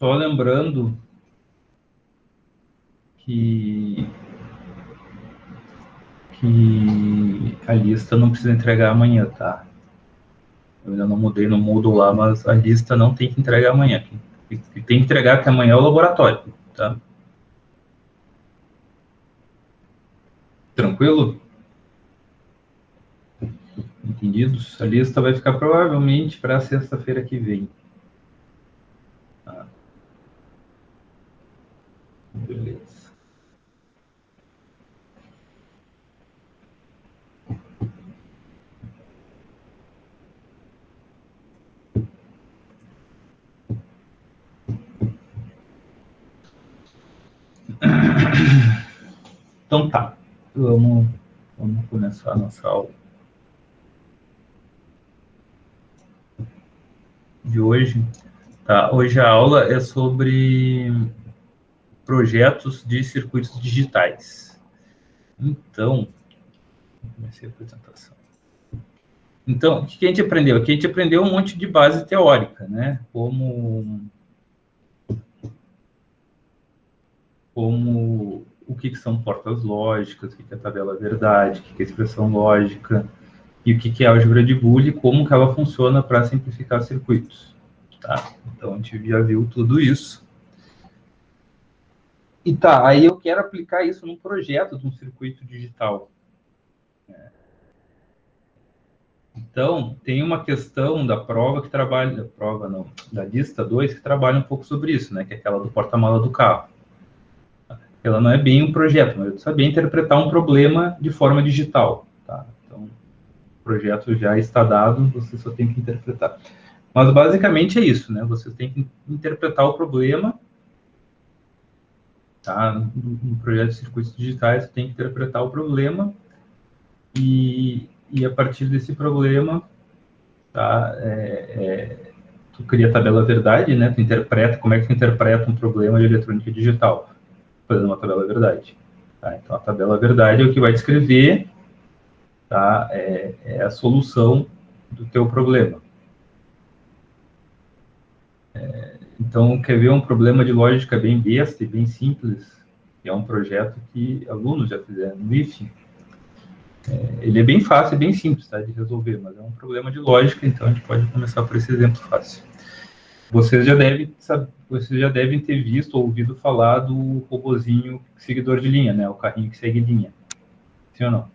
Só lembrando que a lista não precisa entregar amanhã, tá? Eu ainda não mudei no Moodle lá, mas a lista não tem que entregar amanhã. Quem tem que entregar até amanhã é o laboratório, tá? Tranquilo? Entendidos? A lista vai ficar provavelmente para sexta-feira que vem. Tá? Beleza. Então tá, vamos começar a nossa aula de hoje. Tá? Hoje a aula é sobre projetos de circuitos digitais. Então, comecei a apresentação. Então, o que a gente aprendeu? Aqui a gente aprendeu um monte de base teórica, né? Como o que são portas lógicas, o que é tabela verdade, o que é expressão lógica, e o que é álgebra de Boole e como que ela funciona para simplificar circuitos. Tá? Então, a gente já viu tudo isso. E tá, aí eu quero aplicar isso num projeto de um circuito digital. Então, tem uma questão da prova que trabalha, da lista 2, que trabalha um pouco sobre isso, né? Que é aquela do porta-mala do carro. Ela não é bem um projeto, mas eu saber interpretar um problema de forma digital. Tá? Então, o projeto já está dado, você só tem que interpretar. Mas, basicamente, é isso, né? Você tem que interpretar o problema, tá? No projeto de circuitos digitais, você tem que interpretar o problema e a partir desse problema, tá? Tu cria a tabela verdade, né? Tu interpreta, como é que tu interpreta um problema de eletrônica digital? Fazendo uma tabela verdade. Tá? Então, a tabela verdade é o que vai descrever, tá? É a solução do teu problema. Então, quer ver um problema de lógica bem besta e bem simples? Que é um projeto que alunos já fizeram no IF. Ele é bem fácil e bem simples, tá, de resolver, mas é um problema de lógica, então a gente pode começar por esse exemplo fácil. Vocês já devem ter visto ou ouvido falar do robozinho seguidor de linha, né? O carrinho que segue linha. Sim ou não?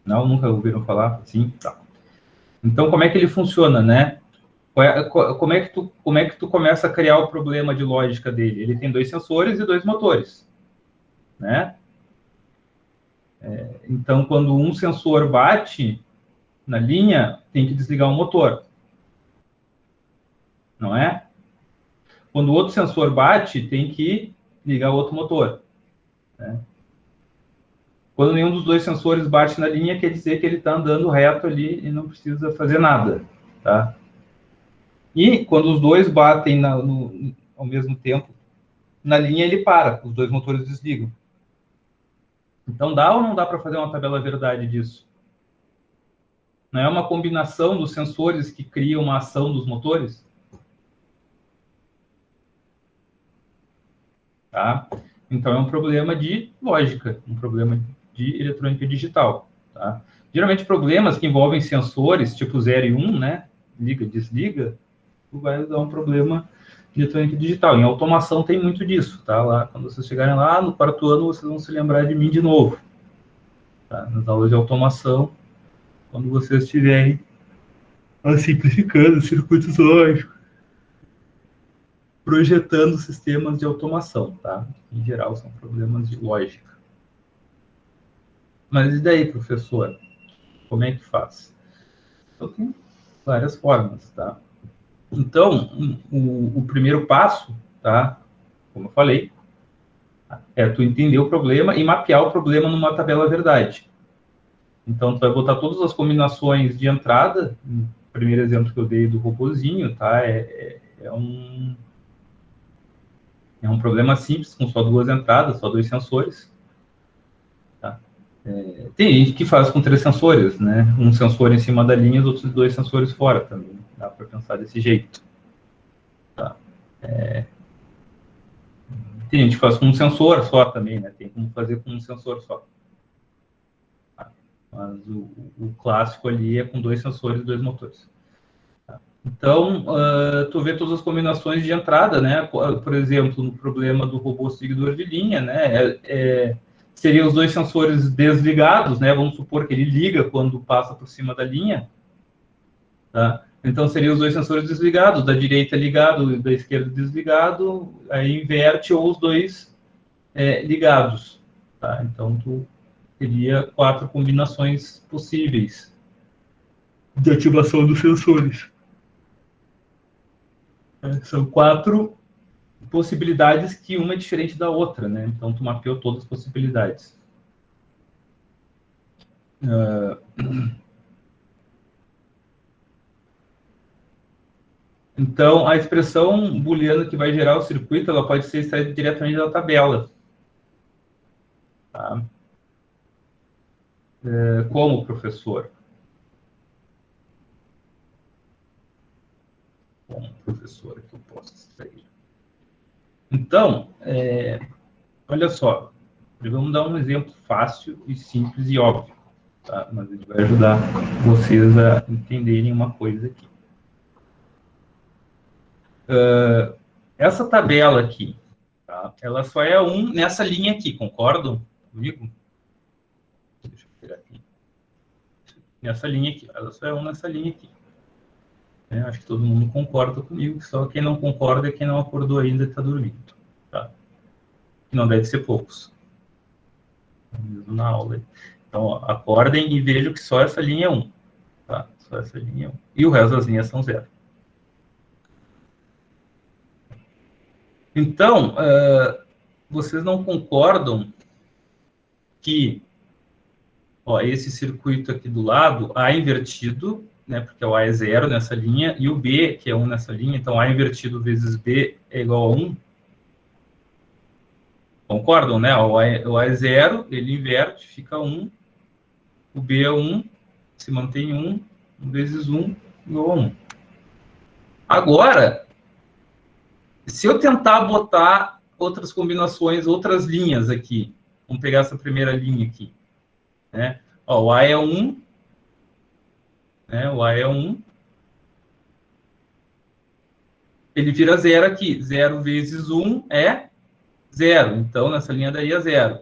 Não? Nunca ouviram falar? Sim? Tá. Então, como é que ele funciona, né? Como é que tu começa a criar o problema de lógica dele? Ele tem 2 sensores e 2 motores, né? Então, quando um sensor bate na linha, tem que desligar o motor, não é? Quando o outro sensor bate, tem que ligar o outro motor, né? Quando nenhum dos 2 sensores bate na linha, quer dizer que ele está andando reto ali e não precisa fazer nada, tá? E quando os 2 batem ao mesmo tempo na linha, ele para, os 2 motores desligam. Então, dá ou não dá para fazer uma tabela verdade disso? Não é uma combinação dos sensores que cria uma ação dos motores? Tá? Então, é um problema de lógica, um problema de eletrônica digital. Tá? Geralmente, problemas que envolvem sensores, tipo 0 e 1, né? Liga, desliga, vai dar um problema de eletrônica digital. Em automação tem muito disso. Tá? Lá, quando vocês chegarem lá, no 4º ano, vocês vão se lembrar de mim de novo. Tá? Nas aulas de automação, quando vocês estiverem simplificando circuitos lógicos, projetando sistemas de automação, tá? Em geral, são problemas de lógica. Mas e daí, professor? Como é que faz? Então, tem várias formas, tá? Então, o primeiro passo, tá? Como eu falei, é tu entender o problema e mapear o problema numa tabela verdade. Então, tu vai botar todas as combinações de entrada. O primeiro exemplo que eu dei do robozinho, tá? É um problema simples, com só 2 entradas, só 2 sensores. Tá? Tem gente que faz com 3 sensores, né? Um sensor em cima da linha e os outros 2 sensores fora também. Dá para pensar desse jeito. Tá? Tem gente que faz com um sensor só também, né? Tem como fazer com um sensor só. Tá? Mas o clássico ali é com 2 sensores e 2 motores. Tá? Então, tu vê todas as combinações de entrada, né? Por exemplo, no problema do robô seguidor de linha, né? Seriam os 2 sensores desligados, né? Vamos supor que ele liga quando passa por cima da linha. Tá? Então, seriam os 2 sensores desligados, da direita ligado e da esquerda desligado, aí inverte ou os 2 ligados. Tá? Então, tu teria 4 combinações possíveis de ativação dos sensores. São 4 possibilidades que uma é diferente da outra, né? Então, tu mapeou todas as possibilidades. Então, a expressão booleana que vai gerar o circuito, ela pode ser extraída diretamente da tabela. Tá? Como, professor? Como, professor, que eu posso extrair? Então, olha só, vamos dar um exemplo fácil e simples e óbvio, tá? Mas ele vai ajudar vocês a entenderem uma coisa aqui. Essa tabela aqui, tá? Ela só é nessa linha aqui, concordam comigo? Deixa eu pegar aqui. Nessa linha aqui, ela só é nessa linha aqui. Acho que todo mundo concorda comigo, só quem não concorda é quem não acordou ainda e está dormindo. Tá? Não deve ser poucos. Mesmo na aula. Então, ó, acordem e vejam que só essa linha é 1. Tá? Só essa linha é 1. E o resto das linhas são 0. Então, vocês não concordam que esse circuito aqui do lado, A invertido, né, porque o A é 0 nessa linha, e o B, que é 1 nessa linha, então A invertido vezes B é igual a 1. Concordam, né? O A é 0, ele inverte, fica 1. O B é 1, se mantém 1, 1 vezes 1 igual a 1. Agora, se eu tentar botar outras combinações, outras linhas aqui, vamos pegar essa primeira linha aqui, né? O A é 1, né? O A é 1, ele vira 0 aqui, 0 vezes 1 é 0, então nessa linha daí é 0.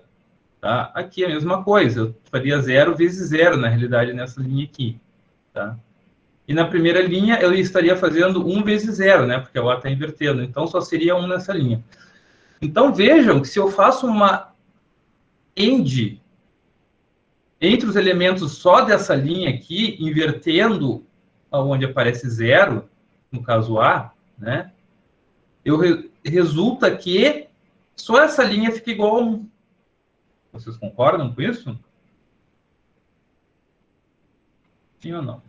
Tá? Aqui é a mesma coisa, eu faria 0 vezes 0, na realidade, nessa linha aqui. Tá? E na primeira linha eu estaria fazendo 1 vezes 0, né? Porque o A está invertendo, então só seria 1 nessa linha. Então vejam que se eu faço uma AND entre os elementos só dessa linha aqui, invertendo onde aparece 0, no caso A, né? Resulta que só essa linha fica igual a 1. Vocês concordam com isso? Sim ou não?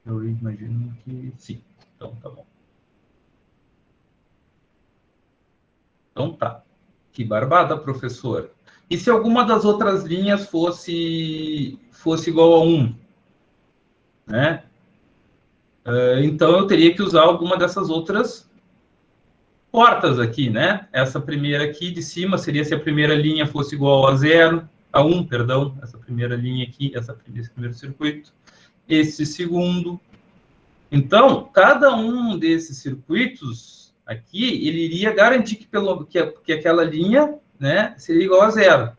Eu imagino que sim. Então, tá bom. Então, tá. Que barbada, professor. E se alguma das outras linhas fosse igual a 1? Né? Então, eu teria que usar alguma dessas outras portas aqui, né? Essa primeira aqui de cima seria se a primeira linha fosse igual a 0, a 1, perdão. Essa primeira linha aqui, esse primeiro circuito. Esse segundo. Então, cada um desses circuitos aqui, ele iria garantir que aquela linha, né, seria igual a 0.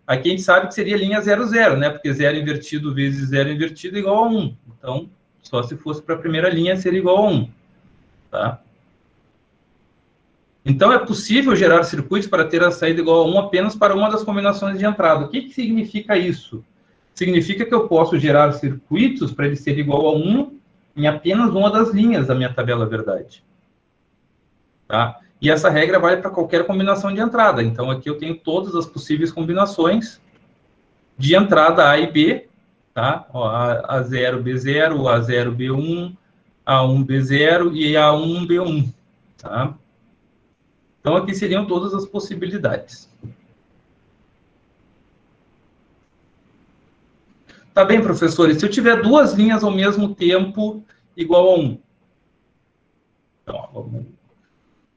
Aqui a gente sabe que seria linha 0, 0, né? Porque 0 invertido vezes 0 invertido é igual a 1. Então, só se fosse para a primeira linha, seria igual a 1. Tá? Então, é possível gerar circuitos para ter a saída igual a 1 apenas para uma das combinações de entrada. O que significa isso? Significa que eu posso gerar circuitos para ele ser igual a 1 em apenas uma das linhas da minha tabela verdade. Tá? E essa regra vale para qualquer combinação de entrada. Então, aqui eu tenho todas as possíveis combinações de entrada A e B. Tá? A0, B0, A0, B1, A1, B0 e A1, B1. Tá? Então, aqui seriam todas as possibilidades. Tá bem, professor, e se eu tiver duas linhas ao mesmo tempo igual a 1? Então, vamos...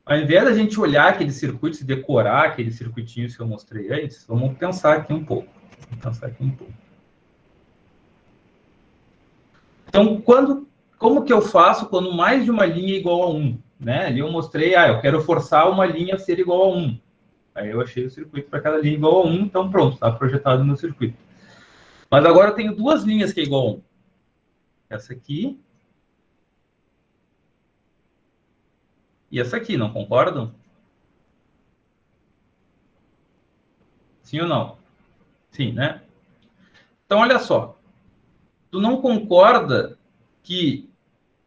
Ao invés da gente olhar aquele circuito e decorar aquele circuitinho que eu mostrei antes, vamos pensar aqui um pouco. Então, como que eu faço quando mais de uma linha é igual a 1? Né? Ali eu mostrei, eu quero forçar uma linha a ser igual a 1. Aí eu achei o circuito para cada linha igual a 1, então pronto, está projetado no meu circuito. Mas agora eu tenho duas linhas que é igual a 1. Essa aqui e essa aqui, não concordam? Sim ou não? Sim, né? Então, olha só. Tu não concorda que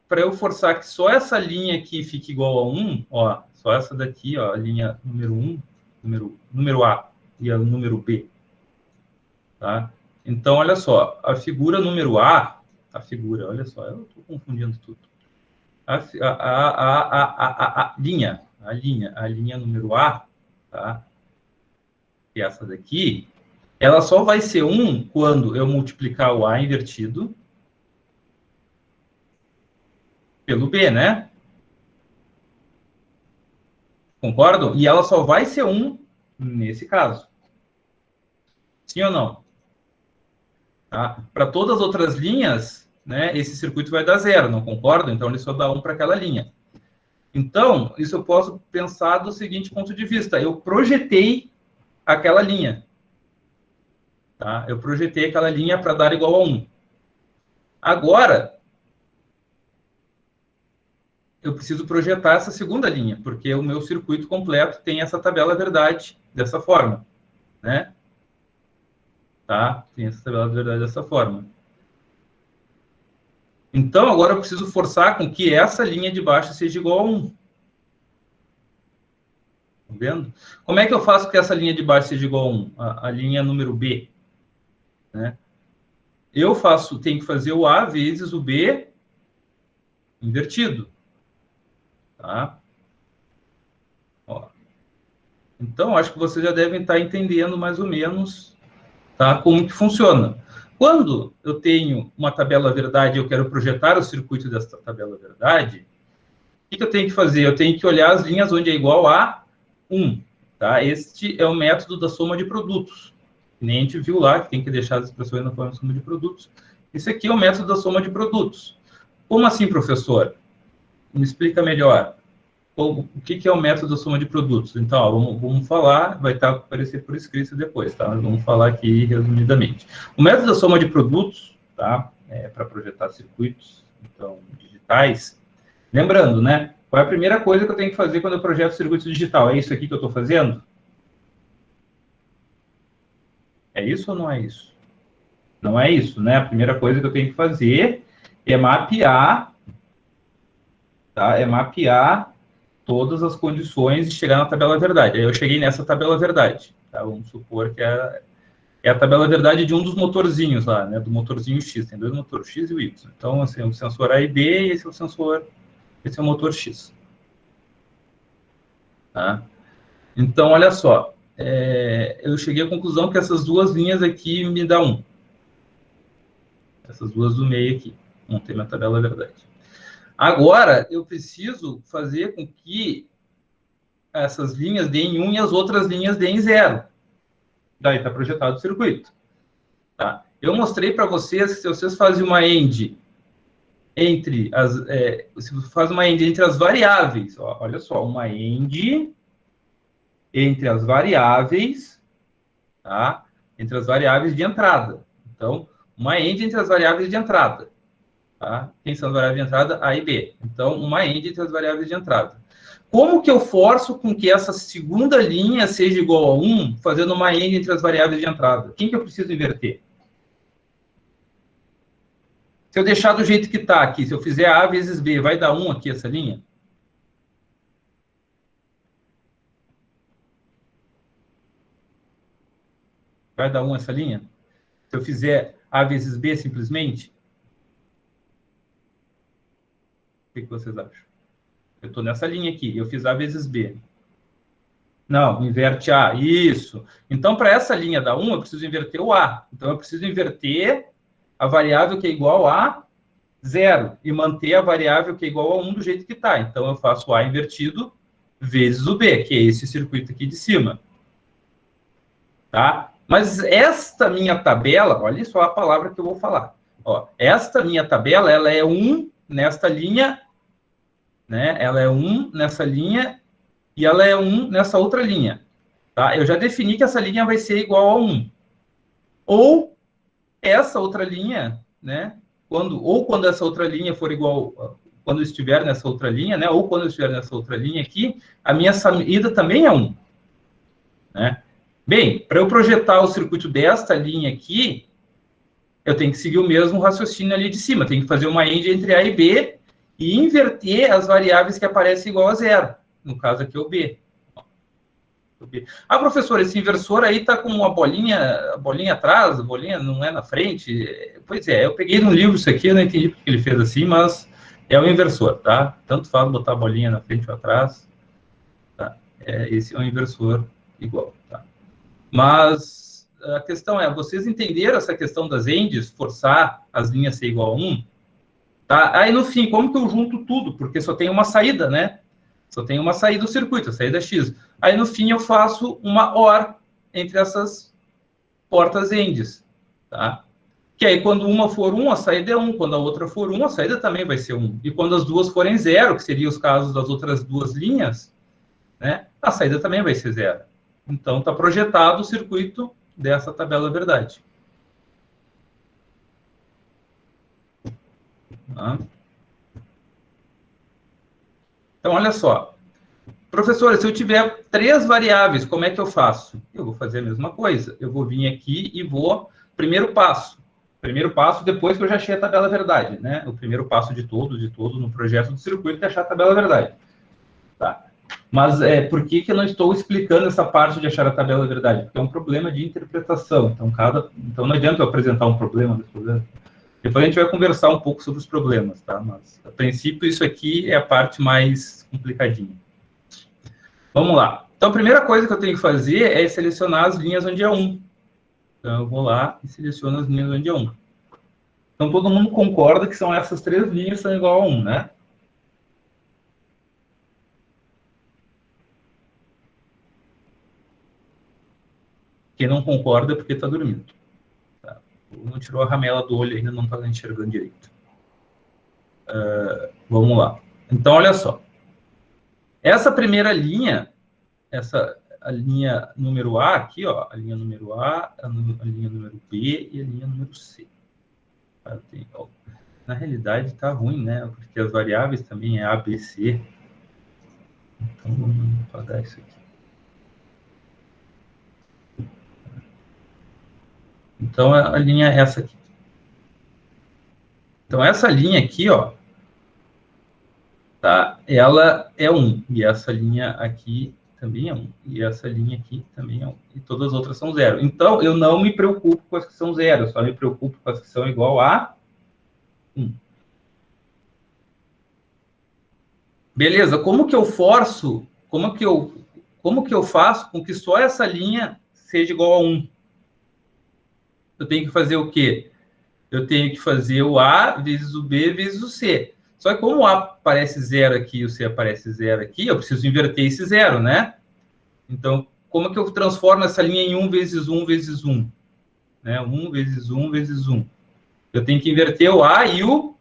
para eu forçar que só essa linha aqui fique igual a 1, ó, só essa daqui, ó, a linha número 1, número A e a número B, tá? Então, olha só, a figura número A, olha só, eu estou confundindo tudo. A linha número A, tá? E essa daqui, ela só vai ser 1 quando eu multiplicar o A invertido pelo B, né? Concordam? E ela só vai ser 1 nesse caso. Sim ou não? Tá? Para todas as outras linhas, né, esse circuito vai dar 0, não concordam? Então, ele só dá 1 para aquela linha. Então, isso eu posso pensar do seguinte ponto de vista. Eu projetei aquela linha. Tá? Eu projetei aquela linha para dar igual a 1. Agora, eu preciso projetar essa segunda linha, porque o meu circuito completo tem essa tabela verdade dessa forma, né? Tá? Tem essa tabela verdade dessa forma. Então, agora eu preciso forçar com que essa linha de baixo seja igual a 1. Tá vendo? Como é que eu faço que essa linha de baixo seja igual a 1? A linha número B, né? Eu tenho que fazer o A vezes o B invertido. Tá? Ó. Então, acho que vocês já devem estar entendendo mais ou menos, tá, como que funciona. Quando eu tenho uma tabela verdade e eu quero projetar o circuito dessa tabela verdade, o que eu tenho que fazer? Eu tenho que olhar as linhas onde é igual a 1. Tá? Este é o método da soma de produtos. Que nem a gente viu lá, que tem que deixar as expressões na forma de soma de produtos. Esse aqui é o método da soma de produtos. Como assim, professor? Me explica melhor. O que é o método da soma de produtos? Então, ó, vamos falar, vai aparecer por escrito depois, tá? Mas vamos falar aqui resumidamente. O método da soma de produtos, tá? Para projetar circuitos, então, digitais. Lembrando, né? Qual é a primeira coisa que eu tenho que fazer quando eu projeto circuito digital? É isso aqui que eu estou fazendo? É isso ou não é isso? Não é isso, né? A primeira coisa que eu tenho que fazer é mapear, tá? É mapear todas as condições de chegar na tabela verdade. Aí eu cheguei nessa tabela verdade, tá? Vamos supor que é a tabela verdade de um dos motorzinhos lá, né? Do motorzinho X. Tem dois motores, X e o Y. Então, assim, o sensor A e B, e esse é o motor X. Tá? Então, olha só. Eu cheguei à conclusão que essas duas linhas aqui me dão 1. Essas duas do meio aqui. Montei minha tabela verdade. Agora, eu preciso fazer com que essas linhas deem 1 e as outras linhas deem 0. Daí está projetado o circuito. Tá? Eu mostrei para vocês que se vocês fazem uma AND entre as variáveis, ó, olha só, uma AND entre as variáveis, tá? Entre as variáveis de entrada. Então, uma AND entre as variáveis de entrada. Tá? Quem são as variáveis de entrada? A e B. Então, uma AND entre as variáveis de entrada. Como que eu forço com que essa segunda linha seja igual a 1, fazendo uma AND entre as variáveis de entrada? Quem que eu preciso inverter? Se eu deixar do jeito que está aqui, se eu fizer A vezes B, vai dar 1 aqui essa linha? Vai dar 1 essa linha? Se eu fizer A vezes B simplesmente? O que vocês acham? Eu estou nessa linha aqui, eu fiz A vezes B. Não, inverte A, isso. Então, para essa linha da 1, eu preciso inverter o A. Então, eu preciso inverter a variável que é igual a 0 e manter a variável que é igual a 1 do jeito que está. Então, eu faço o A invertido vezes o B, que é esse circuito aqui de cima. Tá? Mas esta minha tabela, olha só a palavra que eu vou falar. Ó, esta minha tabela, ela é 1 nesta linha, né? Ela é 1 nessa linha e ela é 1 nessa outra linha. Tá? Eu já defini que essa linha vai ser igual a 1. Ou essa outra linha, né? Quando essa outra linha for igual, quando estiver nessa outra linha, né? Ou quando eu estiver nessa outra linha aqui, a minha saída também é 1. Né? Bem, para eu projetar o circuito desta linha aqui, eu tenho que seguir o mesmo raciocínio ali de cima. Tenho que fazer uma end entre A e B e inverter as variáveis que aparecem igual a 0. No caso aqui é o B. Ah, professor, esse inversor aí está com uma bolinha atrás, a bolinha não é na frente. Pois é, eu peguei no livro isso aqui, eu não entendi porque ele fez assim, mas é o inversor, tá? Tanto faz botar a bolinha na frente ou atrás. Tá? Esse é um inversor igual, tá? Mas a questão é, vocês entenderam essa questão das endes, forçar as linhas ser igual a 1? Tá? Aí, no fim, como que eu junto tudo? Porque só tem uma saída, né? Só tem uma saída do circuito, a saída X. Aí, no fim, eu faço uma OR entre essas portas endes, tá? Que aí, quando uma for 1, a saída é 1. Quando a outra for 1, a saída também vai ser 1. E quando as duas forem 0, que seriam os casos das outras duas linhas, né? A saída também vai ser 0. Então, está projetado o circuito dessa tabela verdade. Tá? Então, olha só. Professora, se eu tiver 3 variáveis, como é que eu faço? Eu vou fazer a mesma coisa. Eu vou vir aqui e vou... Primeiro passo, depois que eu já achei a tabela verdade, né? O primeiro passo de todo no projeto do circuito é achar a tabela verdade. Tá? Mas por que eu não estou explicando essa parte de achar a tabela verdade? Porque é um problema de interpretação. Então não adianta eu apresentar um problema desse problema. Depois a gente vai conversar um pouco sobre os problemas, tá? Mas, a princípio, isso aqui é a parte mais complicadinha. Vamos lá. Então, a primeira coisa que eu tenho que fazer é selecionar as linhas onde é 1. Então, eu vou lá e seleciono as linhas onde é 1. Então, todo mundo concorda que são essas 3 linhas que são igual a 1, né? Quem não concorda é porque está dormindo. Tá? Não tirou a ramela do olho ainda, não está enxergando direito. Vamos lá. Então, olha só. Essa primeira linha, a linha número A aqui, ó, a linha número A, a linha número B e a linha número C. Na realidade, está ruim, né? Porque as variáveis também é A, B, C. Então, vamos apagar isso aqui. Então, a linha é essa aqui. Então, essa linha aqui, ó, tá? Ela é 1. E essa linha aqui também é 1. E essa linha aqui também é 1. E todas as outras são 0. Então, eu não me preocupo com as que são 0. Eu só me preocupo com as que são igual a 1. Beleza, como que eu forço, como que eu faço com que só essa linha seja igual a 1? Eu tenho que fazer o quê? Eu tenho que fazer o A vezes o B vezes o C. Só que como o A aparece 0 aqui e o C aparece 0 aqui, eu preciso inverter esse 0, né? Então, como que eu transformo essa linha em 1 vezes 1 vezes 1? Né? 1 vezes 1 vezes 1. Eu tenho que inverter o A e o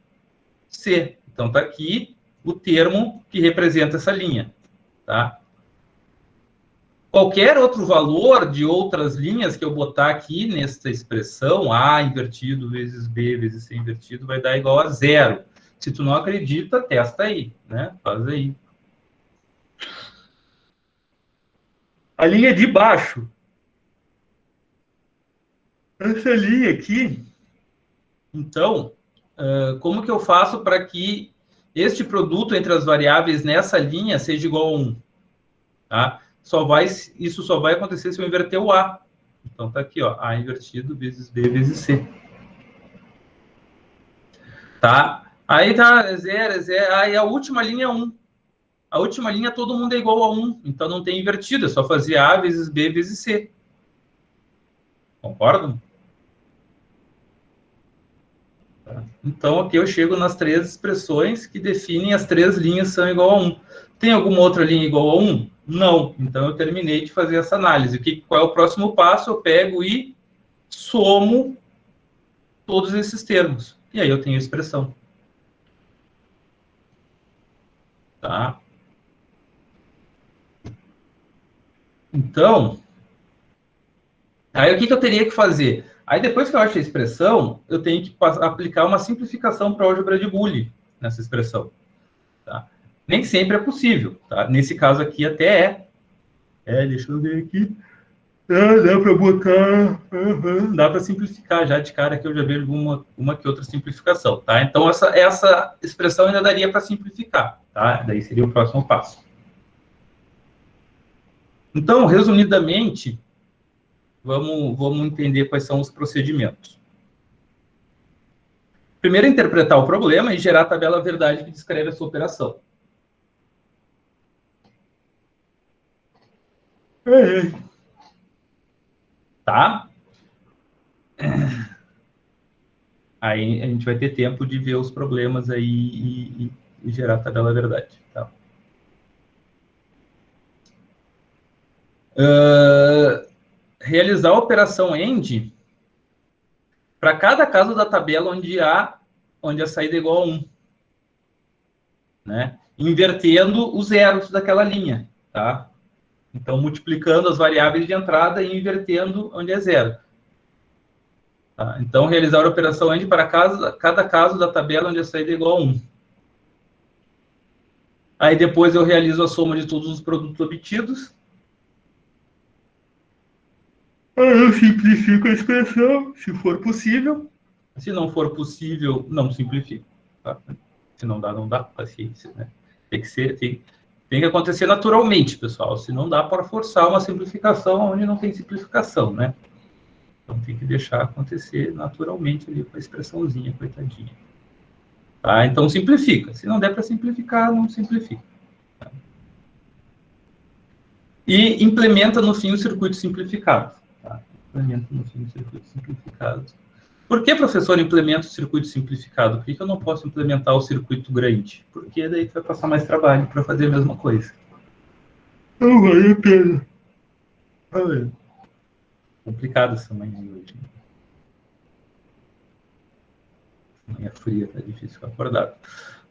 C. Então, está aqui o termo que representa essa linha. Tá? Qualquer outro valor de outras linhas que eu botar aqui nesta expressão, A invertido vezes B vezes C invertido, vai dar igual a 0. Se tu não acredita, testa aí, né? Faz aí. A linha de baixo. Essa linha aqui. Então, como que eu faço para que este produto entre as variáveis nessa linha seja igual a 1? Tá? Isso só vai acontecer se eu inverter o A. Então, tá aqui, ó, A invertido vezes B vezes C. Tá? Aí tá 0, 0. Aí a última linha é 1. A última linha todo mundo é igual a 1. Então, não tem invertido. É só fazer A vezes B vezes C. Concordam? Então, aqui eu chego nas 3 expressões que definem as 3 linhas são igual a 1. Tem alguma outra linha igual a 1? Não. Então, eu terminei de fazer essa análise. Qual é o próximo passo? Eu pego e somo todos esses termos. E aí eu tenho a expressão. Tá? Então, aí o que eu teria que fazer? Aí depois que eu acho a expressão, eu tenho que aplicar uma simplificação para a álgebra de Boole nessa expressão. Tá? Nem sempre é possível. Tá? Nesse caso aqui até é. Deixa eu ver aqui. Dá para botar. Dá para simplificar já de cara que eu já vejo uma que outra simplificação. Tá? Então essa expressão ainda daria para simplificar. Tá? Daí seria o próximo passo. Então, resumidamente, vamos entender quais são os procedimentos. Primeiro, interpretar o problema e gerar a tabela verdade que descreve essa operação. Tá? Aí a gente vai ter tempo de ver os problemas aí e gerar a tabela verdade. Tá? Realizar a operação AND para cada caso da tabela onde a saída é igual a 1. Né? Invertendo os zeros daquela linha. Tá? Então, multiplicando as variáveis de entrada e invertendo onde é zero. Tá? Então, realizar a operação AND para cada caso da tabela onde a saída é igual a 1. Aí, depois, eu realizo a soma de todos os produtos obtidos. Aí, eu simplifico a expressão, se for possível. Se não for possível, não simplifico. Tá? Se não dá, não dá. Paciência, né? Tem que acontecer naturalmente, pessoal. Se não dá para forçar uma simplificação onde não tem simplificação, né? Então, tem que deixar acontecer naturalmente ali com a expressãozinha, coitadinha. Tá? Então, simplifica. Se não der para simplificar, não simplifica. Tá? E implementa, no fim, o circuito simplificado. Tá? Implementa, no fim, o circuito simplificado. Por que, professor, implementa o circuito simplificado? Por que eu não posso implementar o circuito grande? Porque daí vai passar mais trabalho para fazer a mesma coisa. Não vale a pena. Olha. Complicado essa manhã de hoje. Manhã fria, tá difícil ficar acordado.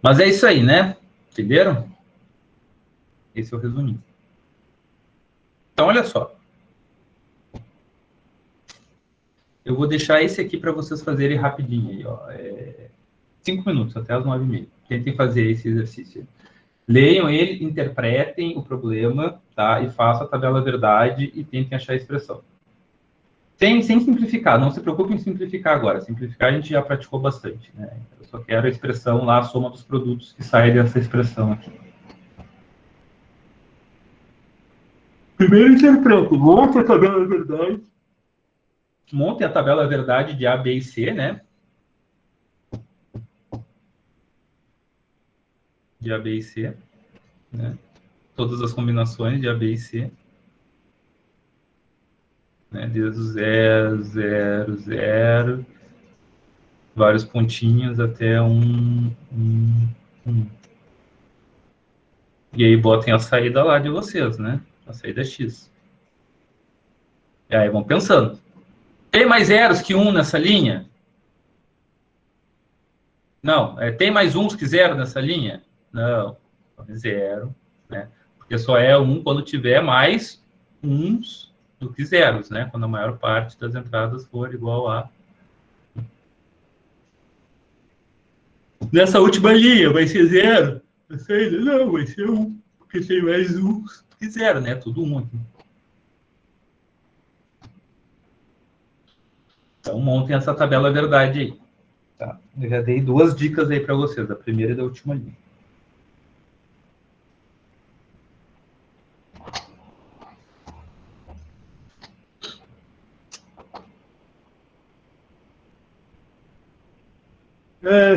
Mas é isso aí, né? Entenderam? Esse é o resuminho. Então, olha só. Eu vou deixar esse aqui para vocês fazerem rapidinho aí, ó. 5 minutos, até as 9h30. Tentem fazer esse exercício. Leiam ele, interpretem o problema, tá? E façam a tabela verdade e tentem achar a expressão. Sem simplificar, não se preocupe em simplificar agora. Simplificar a gente já praticou bastante, né? Eu só quero a expressão lá, a soma dos produtos que sai dessa expressão aqui. Primeiro interprete, monte a tabela verdade. Monte a tabela verdade de A, B e C, né? De A, B e C. Né? Todas as combinações de A, B e C. Né? Desde o 0, 0, 0, vários pontinhos até 1, 1, 1. E aí botem a saída lá de vocês, né? A saída X. E aí vão pensando. Tem mais zeros que 1 nessa linha? Não. Tem mais uns que 0 nessa linha? Não. 0, né? Porque só é 1 quando tiver mais uns do que zeros, né? Quando a maior parte das entradas for igual a... Nessa última linha, vai ser 0? Não, vai ser 1. Porque tem mais uns que 0, né? Tudo 1 aqui. Então, montem essa tabela verdade aí. Tá? Eu já dei 2 dicas aí para vocês, da primeira e da última linha.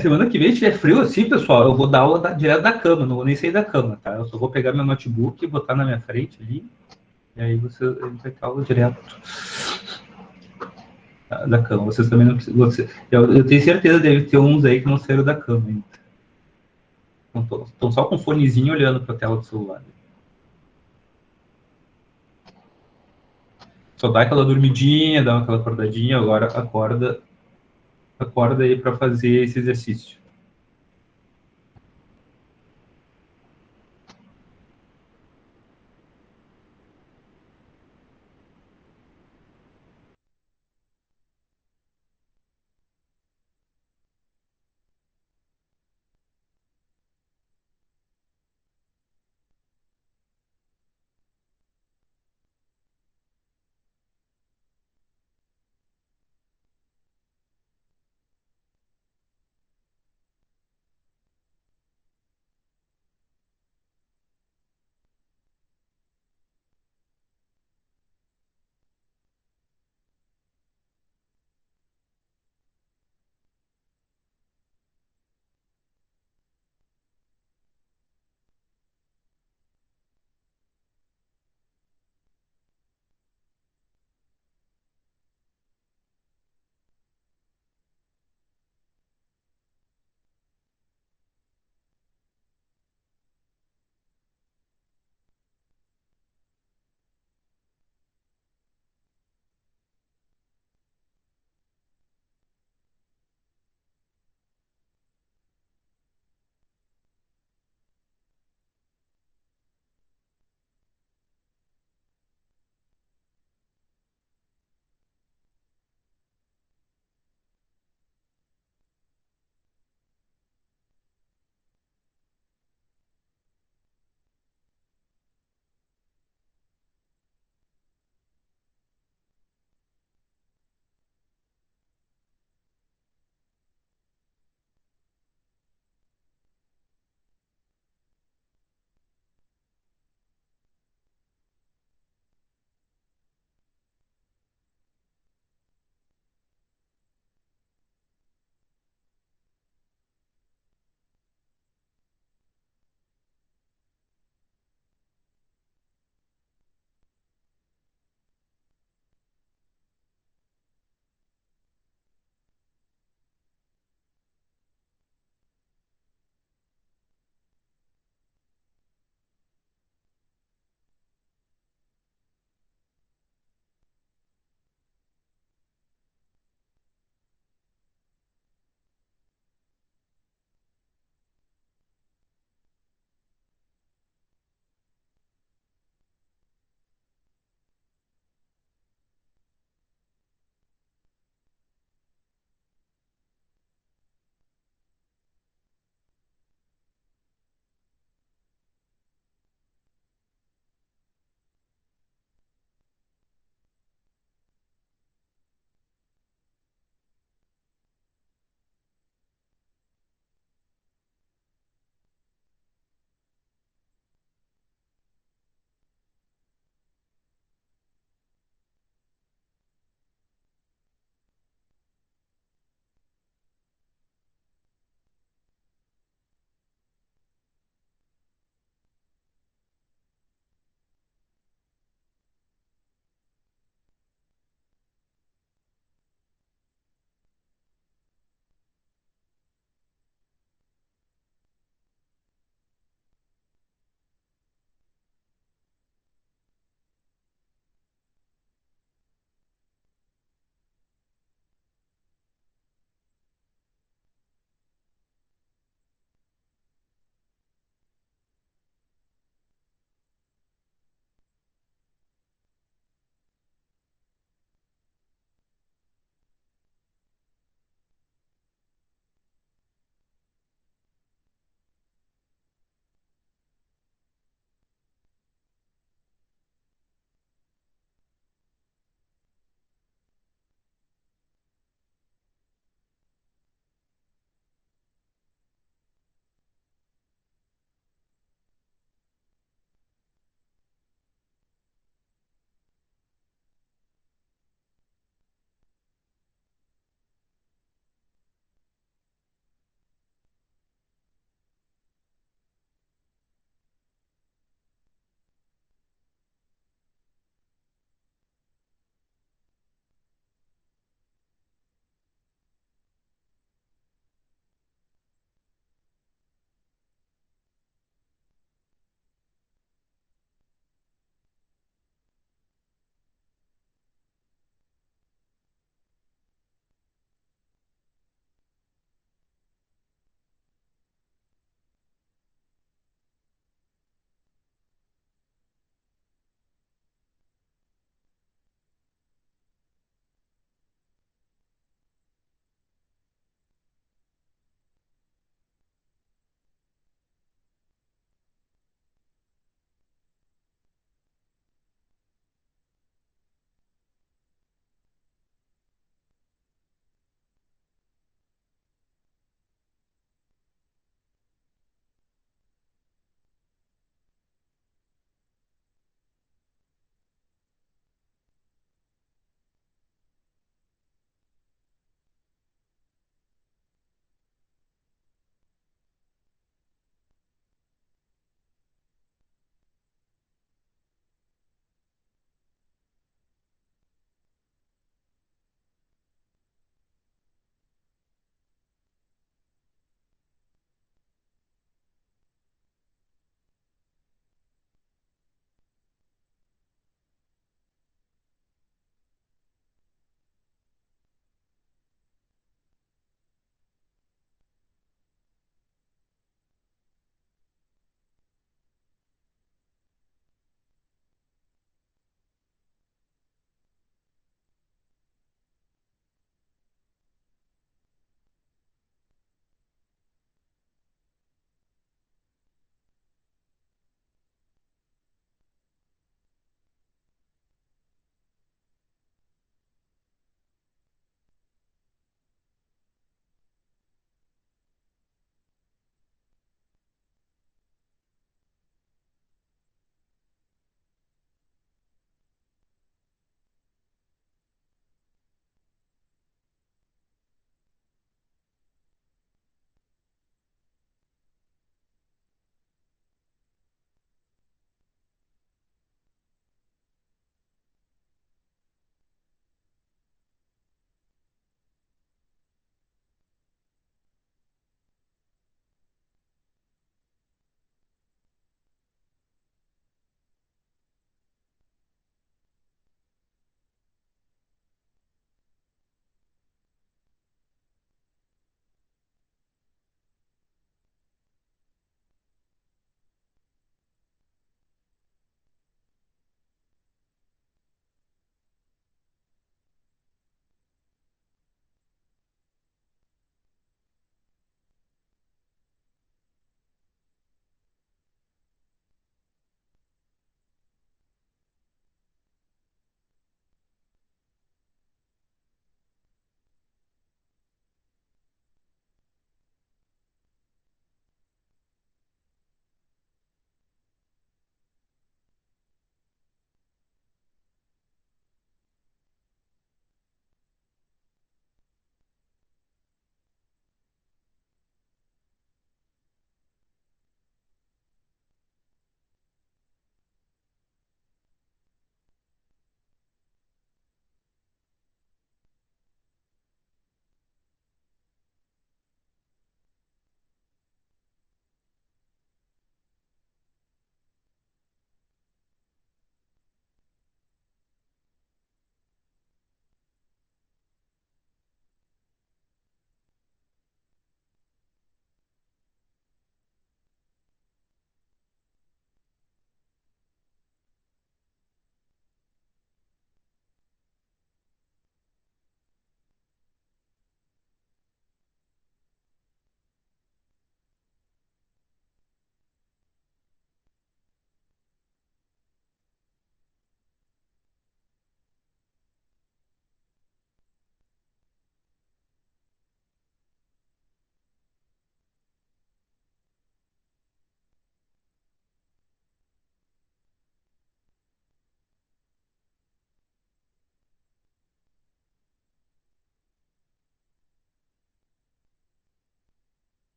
Semana que vem, se tiver frio assim, pessoal, eu vou dar aula direto da cama, não vou nem sair da cama, tá? Eu só vou pegar meu notebook e botar na minha frente ali, e aí a gente vai ter aula direto. da cama. Vocês também não precisam. Eu tenho certeza que deve ter uns aí que não saíram da cama ainda. Estão só com um fonezinho olhando para a tela do celular. Só dá aquela dormidinha, dá aquela acordadinha, agora acorda aí para fazer esse exercício.